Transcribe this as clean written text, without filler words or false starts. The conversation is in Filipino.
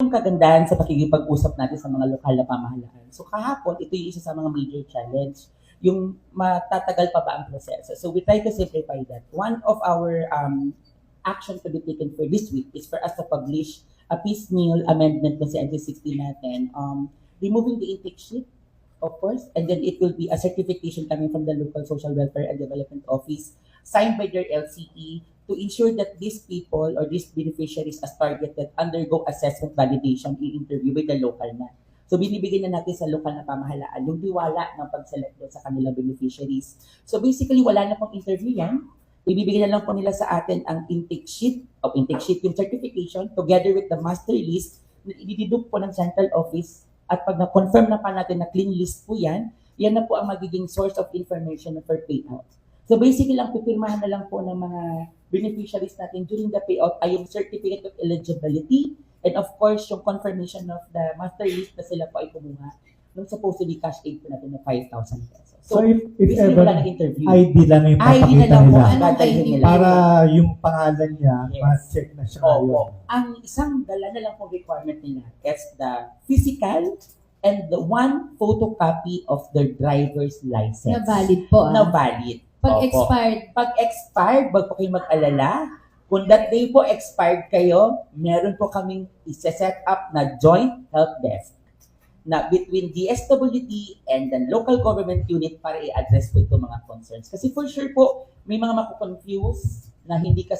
yung kagandahan sa pakikipag-usap natin sa mga lokal na pamahalaan. So kahapon, ito yung isa sa mga major challenge, yung matatagal pa ba ang proseso. So we try to simplify that. One of our action to be taken for this week is for us to publish a piecemeal amendment to sa NC60 natin, removing the intake sheet, of course, and then it will be a certification coming from the local social welfare and development office, signed by their LCE, to ensure that these people or these beneficiaries as targeted undergo assessment validation in interview with the local na. So binibigyan na natin sa lokal na pamahalaan yung tiwala ng pag-select sa kanilang beneficiaries. So basically, wala na pong interview yan. Ibibigyan na lang po nila sa atin ang intake sheet, yung certification, together with the master list na ididudog po ng central office. At pag na-confirm na pa natin na clean list po yan, yan na po ang magiging source of information for payout. So basically lang, pipirmahan na lang po ng mga beneficiaries natin during the payout ay yung certificate of eligibility and of course yung confirmation of the master list na sila po ay kumuha nung supposedly cash aid po natin na 5,000 pesos. So if basically ever, wala na interview. ID lang yung ID na papakita lang po nila. ang dadalhin nila. Para yung pangalan niya, Yes. ma-check na siya Opo. ngayon. Ang isang dala na lang pong requirement nila is the physical and the one photocopy of their driver's license. Na valid po. Na valid. Pag Opo. expired, Pag expired, wag po kayong mag-alala. Kung that day po expired kayo, meron po kaming isa-set up na joint help desk na between DSWD and the local government unit para i-address po itong mga concerns. Kasi for sure po, may mga makukonfuse na hindi kasama